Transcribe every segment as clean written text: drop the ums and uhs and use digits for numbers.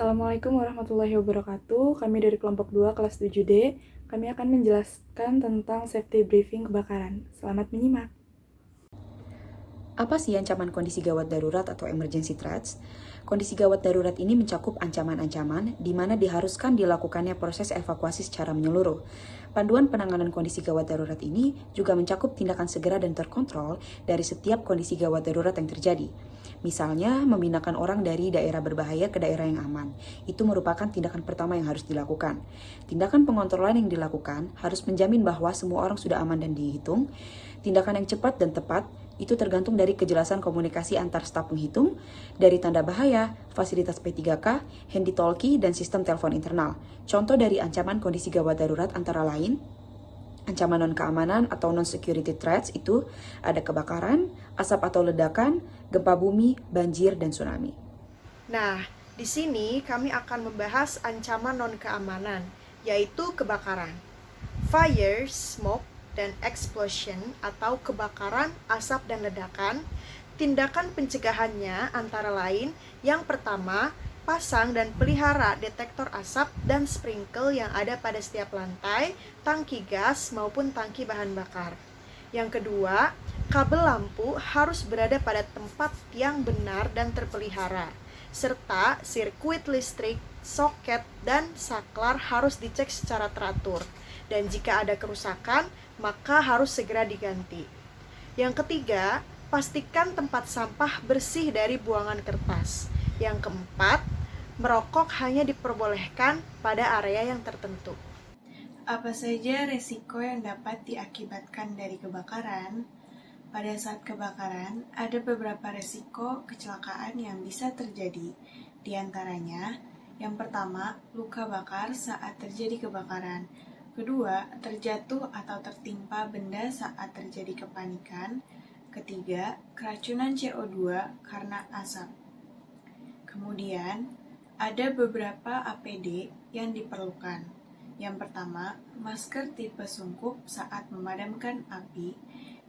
Assalamualaikum warahmatullahi wabarakatuh. Kami dari kelompok 2 kelas 7D. Kami akan menjelaskan tentang safety briefing kebakaran. Selamat menyimak. Apa sih ancaman kondisi gawat darurat atau emergency threats? Kondisi gawat darurat ini mencakup ancaman-ancaman di mana diharuskan dilakukannya proses evakuasi secara menyeluruh. Panduan penanganan kondisi gawat darurat ini juga mencakup tindakan segera dan terkontrol dari setiap kondisi gawat darurat yang terjadi. Misalnya, memindahkan orang dari daerah berbahaya ke daerah yang aman. Itu merupakan tindakan pertama yang harus dilakukan. Tindakan pengontrolan yang dilakukan harus menjamin bahwa semua orang sudah aman dan dihitung. Tindakan yang cepat dan tepat itu tergantung dari kejelasan komunikasi antar staf penghitung, dari tanda bahaya, fasilitas P3K, handy talkie, dan sistem telepon internal. Contoh dari ancaman kondisi gawat darurat antara lain, ancaman non-keamanan atau non-security threats itu ada kebakaran, asap atau ledakan, gempa bumi, banjir, dan tsunami. Nah, di sini kami akan membahas ancaman non-keamanan, yaitu kebakaran. Fire, smoke, dan explosion atau kebakaran, asap, dan ledakan. Tindakan pencegahannya antara lain, yang pertama, pasang dan pelihara detektor asap dan sprinkle yang ada pada setiap lantai, tangki gas maupun tangki bahan bakar. Yang kedua, kabel lampu harus berada pada tempat yang benar dan terpelihara, serta sirkuit listrik, soket, dan saklar harus dicek secara teratur. Dan jika ada kerusakan, maka harus segera diganti. Yang ketiga, pastikan tempat sampah bersih dari buangan kertas. Yang keempat, merokok hanya diperbolehkan pada area yang tertentu. Apa saja resiko yang dapat diakibatkan dari kebakaran? Pada saat kebakaran, ada beberapa resiko kecelakaan yang bisa terjadi. Di antaranya, yang pertama, luka bakar saat terjadi kebakaran. Kedua, terjatuh atau tertimpa benda saat terjadi kepanikan. Ketiga, keracunan CO2 karena asap. Kemudian, ada beberapa APD yang diperlukan. Yang pertama, masker tipe sungkup saat memadamkan api.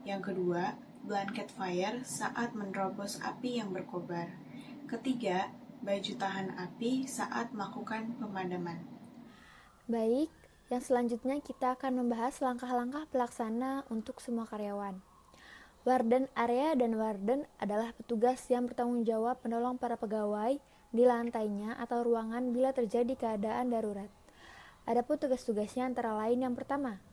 Yang kedua, blanket fire saat menerobos api yang berkobar. Ketiga, baju tahan api saat melakukan pemadaman. Baik, yang selanjutnya kita akan membahas langkah-langkah pelaksana untuk semua karyawan. Warden area dan warden adalah petugas yang bertanggung jawab menolong para pegawai di lantainya atau ruangan bila terjadi keadaan darurat. Adapun tugas-tugasnya antara lain yang pertama,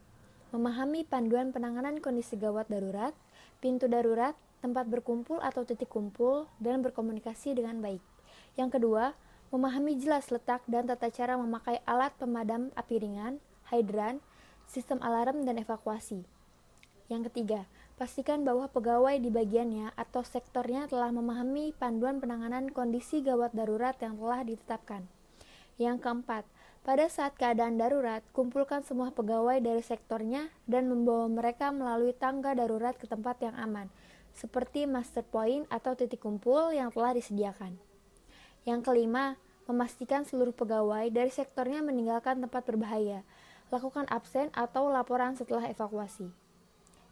memahami panduan penanganan kondisi gawat darurat, pintu darurat, tempat berkumpul atau titik kumpul, dan berkomunikasi dengan baik. Yang kedua, memahami jelas letak dan tata cara memakai alat pemadam api ringan, hidran, sistem alarm, dan evakuasi. Yang ketiga, pastikan bahwa pegawai di bagiannya atau sektornya telah memahami panduan penanganan kondisi gawat darurat yang telah ditetapkan. Yang keempat, pada saat keadaan darurat, kumpulkan semua pegawai dari sektornya dan membawa mereka melalui tangga darurat ke tempat yang aman, seperti master point atau titik kumpul yang telah disediakan. Yang kelima, memastikan seluruh pegawai dari sektornya meninggalkan tempat berbahaya. Lakukan absen atau laporan setelah evakuasi.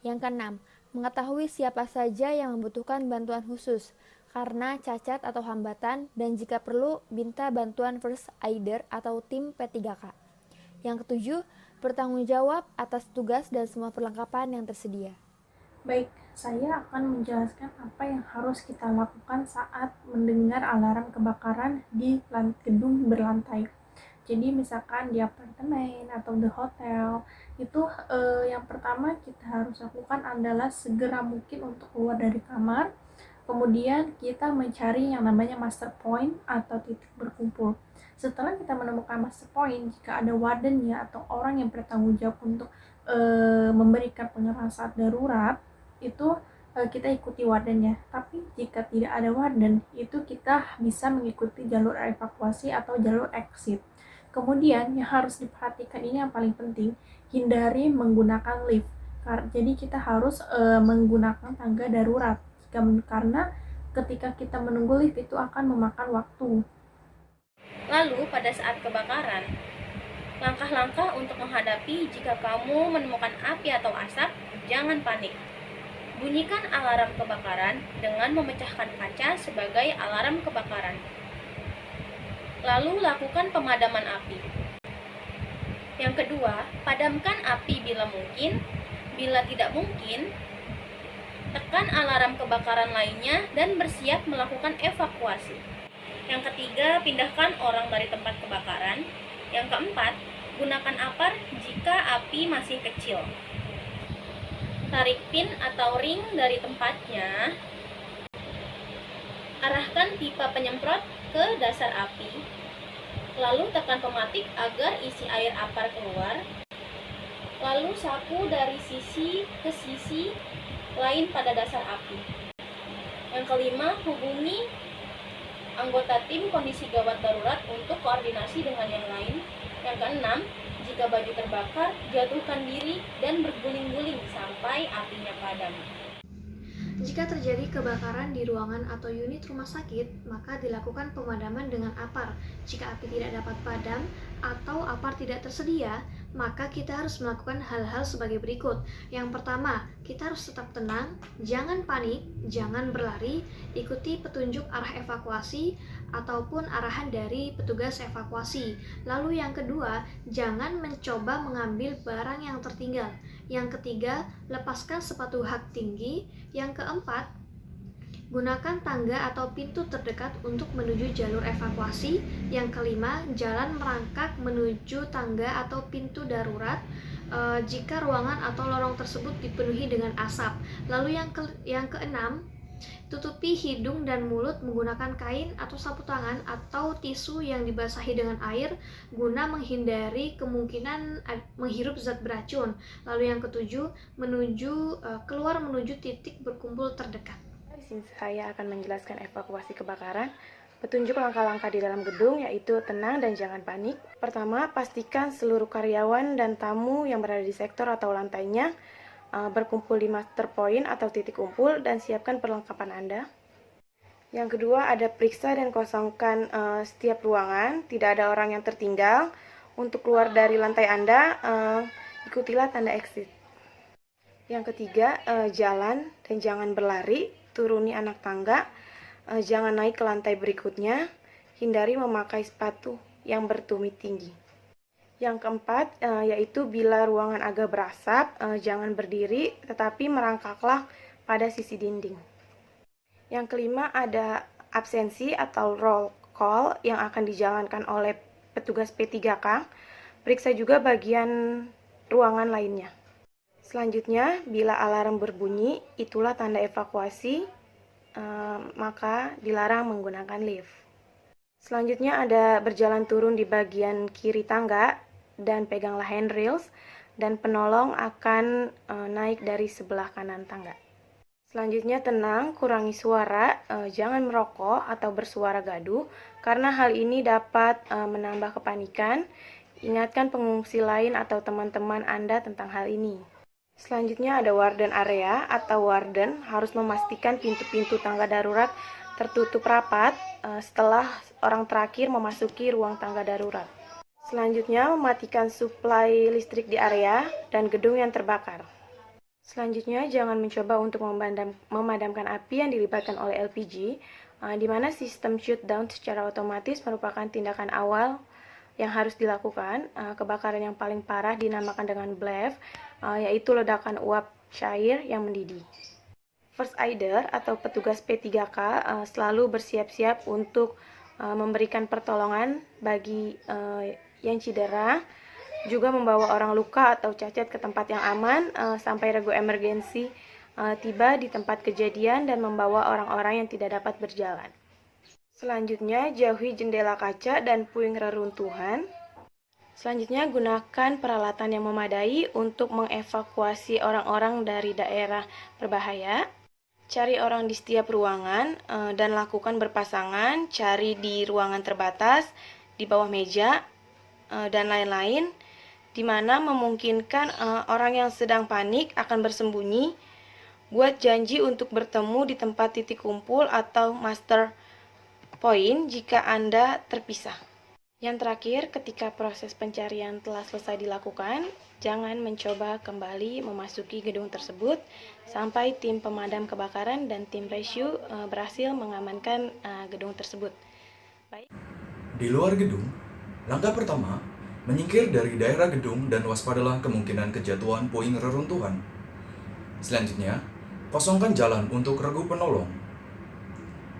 Yang keenam, mengetahui siapa saja yang membutuhkan bantuan khusus karena cacat atau hambatan, dan jika perlu minta bantuan first aider atau tim P3K. Yang ketujuh, bertanggung jawab atas tugas dan semua perlengkapan yang tersedia. Baik, saya akan menjelaskan apa yang harus kita lakukan saat mendengar alarm kebakaran di gedung berlantai. Jadi misalkan di apartemen atau di hotel, itu yang pertama kita harus lakukan adalah segera mungkin untuk keluar dari kamar. Kemudian kita mencari yang namanya master point atau titik berkumpul. Setelah kita menemukan master point, jika ada wardennya atau orang yang bertanggung jawab untuk memberikan pengerahan saat darurat, itu kita ikuti wardennya. Tapi jika tidak ada warden, itu kita bisa mengikuti jalur evakuasi atau jalur exit. Kemudian yang harus diperhatikan ini yang paling penting, hindari menggunakan lift. Jadi kita harus menggunakan tangga darurat, karena ketika kita menunggu lift itu akan memakan waktu. Lalu pada saat kebakaran, langkah-langkah untuk menghadapi jika kamu menemukan api atau asap, jangan panik. Bunyikan alarm kebakaran dengan memecahkan kaca sebagai alarm kebakaran. Lalu lakukan pemadaman api. Yang kedua, padamkan api bila mungkin. Bila tidak mungkin, tekan alarm kebakaran lainnya dan bersiap melakukan evakuasi. Yang ketiga, pindahkan orang dari tempat kebakaran. Yang keempat, gunakan apar jika api masih kecil. Tarik pin atau ring dari tempatnya. Arahkan pipa penyemprot ke dasar api. Lalu tekan pematik agar isi air apar keluar. Lalu sapu dari sisi ke sisi lain pada dasar api. Yang kelima, hubungi anggota tim kondisi gawat darurat untuk koordinasi dengan yang lain. Yang keenam, jika baju terbakar, jatuhkan diri dan berguling-guling sampai apinya padam. Jika terjadi kebakaran di ruangan atau unit rumah sakit, maka dilakukan pemadaman dengan apar. Jika api tidak dapat padam atau apar tidak tersedia, maka kita harus melakukan hal-hal sebagai berikut. Yang pertama, kita harus tetap tenang, jangan panik, jangan berlari, ikuti petunjuk arah evakuasi ataupun arahan dari petugas evakuasi. Lalu yang kedua, jangan mencoba mengambil barang yang tertinggal. Yang ketiga, lepaskan sepatu hak tinggi. Yang keempat, gunakan tangga atau pintu terdekat untuk menuju jalur evakuasi. Yang kelima, jalan merangkak menuju tangga atau pintu darurat jika ruangan atau lorong tersebut dipenuhi dengan asap. Lalu yang keenam, tutupi hidung dan mulut menggunakan kain atau sapu tangan atau tisu yang dibasahi dengan air guna menghindari kemungkinan menghirup zat beracun. Lalu yang ketujuh, keluar menuju titik berkumpul terdekat. Di sini saya akan menjelaskan evakuasi kebakaran. Petunjuk langkah-langkah di dalam gedung yaitu tenang dan jangan panik. Pertama, pastikan seluruh karyawan dan tamu yang berada di sektor atau lantainya berkumpul di master point atau titik kumpul dan siapkan perlengkapan Anda. Yang kedua, ada periksa dan kosongkan setiap ruangan, tidak ada orang yang tertinggal. Untuk keluar dari lantai Anda, ikutilah tanda exit. Yang ketiga, jalan dan jangan berlari, turuni anak tangga, jangan naik ke lantai berikutnya, hindari memakai sepatu yang bertumit tinggi. Yang keempat, yaitu bila ruangan agak berasap, jangan berdiri, tetapi merangkaklah pada sisi dinding. Yang kelima, ada absensi atau roll call yang akan dijalankan oleh petugas P3K. Periksa juga bagian ruangan lainnya. Selanjutnya, bila alarm berbunyi, itulah tanda evakuasi, maka dilarang menggunakan lift. Selanjutnya ada berjalan turun di bagian kiri tangga dan peganglah handrails dan penolong akan naik dari sebelah kanan tangga. Selanjutnya tenang, kurangi suara, jangan merokok atau bersuara gaduh karena hal ini dapat menambah kepanikan. Ingatkan pengungsi lain atau teman-teman Anda tentang hal ini. Selanjutnya ada warden area atau warden harus memastikan pintu-pintu tangga darurat tertutup rapat setelah orang terakhir memasuki ruang tangga darurat. Selanjutnya, mematikan suplai listrik di area dan gedung yang terbakar. Selanjutnya, jangan mencoba untuk memadamkan api yang dilibatkan oleh LPG, di mana sistem shutdown secara otomatis merupakan tindakan awal yang harus dilakukan. Kebakaran yang paling parah dinamakan dengan BLEF, yaitu ledakan uap cair yang mendidih. First aider atau petugas P3K selalu bersiap-siap untuk memberikan pertolongan bagi yang cedera, juga membawa orang luka atau cacat ke tempat yang aman sampai regu emergensi tiba di tempat kejadian dan membawa orang-orang yang tidak dapat berjalan. Selanjutnya, jauhi jendela kaca dan puing reruntuhan. Selanjutnya, gunakan peralatan yang memadai untuk mengevakuasi orang-orang dari daerah berbahaya. Cari orang di setiap ruangan dan lakukan berpasangan, cari di ruangan terbatas, di bawah meja, dan lain-lain, di mana memungkinkan orang yang sedang panik akan bersembunyi. Buat janji untuk bertemu di tempat titik kumpul atau master point jika Anda terpisah. Yang terakhir, ketika proses pencarian telah selesai dilakukan, jangan mencoba kembali memasuki gedung tersebut sampai tim pemadam kebakaran dan tim rescue berhasil mengamankan gedung tersebut. Baik. Di luar gedung, langkah pertama, menyingkir dari daerah gedung dan waspadalah kemungkinan kejatuhan puing reruntuhan. Selanjutnya, kosongkan jalan untuk regu penolong.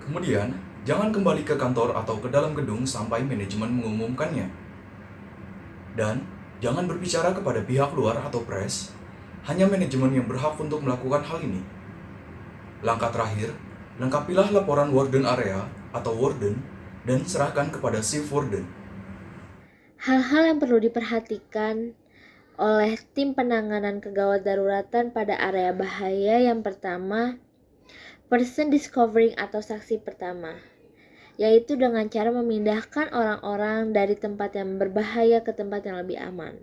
Kemudian, jangan kembali ke kantor atau ke dalam gedung sampai manajemen mengumumkannya. Dan, jangan berbicara kepada pihak luar atau pres, hanya manajemen yang berhak untuk melakukan hal ini. Langkah terakhir, lengkapilah laporan warden area atau warden dan serahkan kepada chief warden. Hal-hal yang perlu diperhatikan oleh tim penanganan kegawat daruratan pada area bahaya yang pertama, person discovering atau saksi pertama, yaitu dengan cara memindahkan orang-orang dari tempat yang berbahaya ke tempat yang lebih aman.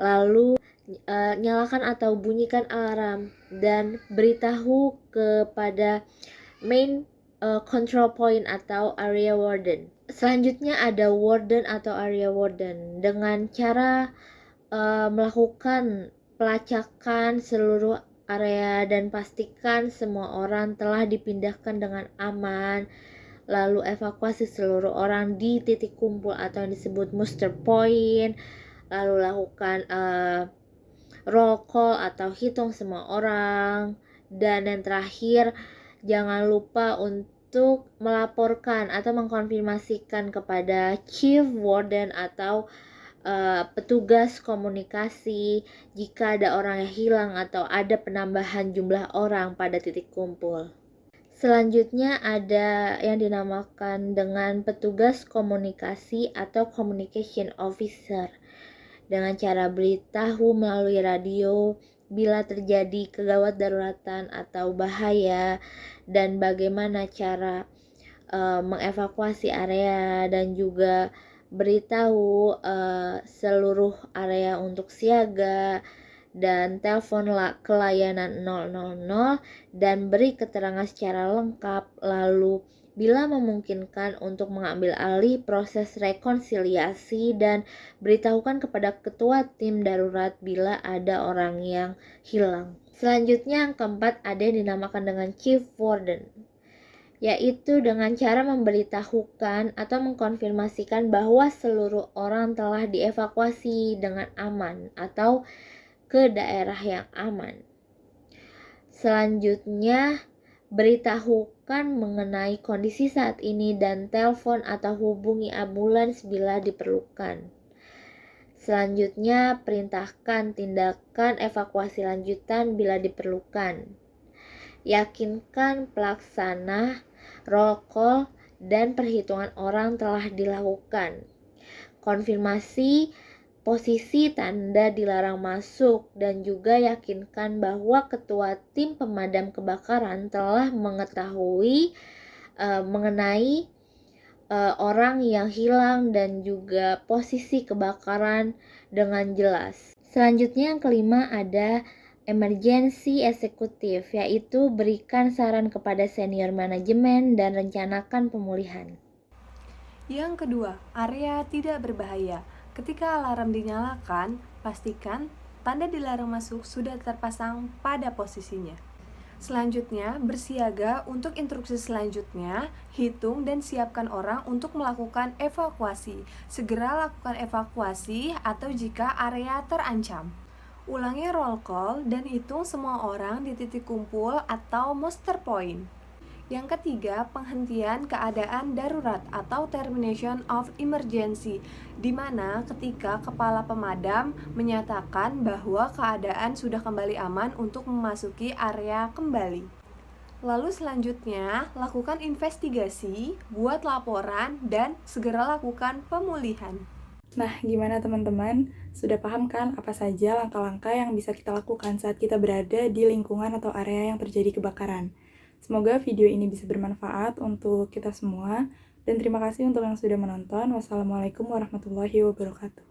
Lalu, nyalakan atau bunyikan alarm dan beritahu kepada main control point atau area warden. Selanjutnya ada warden atau area warden dengan cara melakukan pelacakan seluruh area dan pastikan semua orang telah dipindahkan dengan aman. Lalu evakuasi seluruh orang di titik kumpul atau yang disebut muster point. Lalu lakukan roll call atau hitung semua orang. Dan yang terakhir, jangan lupa untuk melaporkan atau mengkonfirmasikan kepada chief warden atau petugas komunikasi jika ada orang yang hilang atau ada penambahan jumlah orang pada titik kumpul. Selanjutnya ada yang dinamakan dengan petugas komunikasi atau communication officer dengan cara beritahu melalui radio bila terjadi kegawat daruratan atau bahaya dan bagaimana cara mengevakuasi area dan juga beritahu seluruh area untuk siaga dan telepon ke layanan 000 dan beri keterangan secara lengkap, lalu bila memungkinkan untuk mengambil alih proses rekonsiliasi dan beritahukan kepada ketua tim darurat bila ada orang yang hilang. Selanjutnya yang keempat ada yang dinamakan dengan chief warden, yaitu dengan cara memberitahukan atau mengkonfirmasikan bahwa seluruh orang telah dievakuasi dengan aman atau ke daerah yang aman. Selanjutnya, beritahukan mengenai kondisi saat ini dan telepon atau hubungi ambulans bila diperlukan. Selanjutnya, perintahkan tindakan evakuasi lanjutan bila diperlukan. Yakinkan pelaksana roll call dan perhitungan orang telah dilakukan. Konfirmasi posisi tanda dilarang masuk dan juga yakinkan bahwa ketua tim pemadam kebakaran telah mengetahui mengenai orang yang hilang dan juga posisi kebakaran dengan jelas. Selanjutnya yang kelima ada emergency eksekutif, yaitu berikan saran kepada senior manajemen dan rencanakan pemulihan. Yang kedua, area tidak berbahaya. Ketika alarm dinyalakan, pastikan tanda dilarang masuk sudah terpasang pada posisinya. Selanjutnya, bersiaga untuk instruksi selanjutnya, hitung dan siapkan orang untuk melakukan evakuasi. Segera lakukan evakuasi atau jika area terancam. Ulangi roll call dan hitung semua orang di titik kumpul atau muster point. Yang ketiga, penghentian keadaan darurat atau termination of emergency, di mana ketika kepala pemadam menyatakan bahwa keadaan sudah kembali aman untuk memasuki area kembali. Lalu selanjutnya, lakukan investigasi, buat laporan, dan segera lakukan pemulihan. Nah, gimana teman-teman? Sudah paham kan apa saja langkah-langkah yang bisa kita lakukan saat kita berada di lingkungan atau area yang terjadi kebakaran? Semoga video ini bisa bermanfaat untuk kita semua, dan terima kasih untuk yang sudah menonton. Wassalamualaikum warahmatullahi wabarakatuh.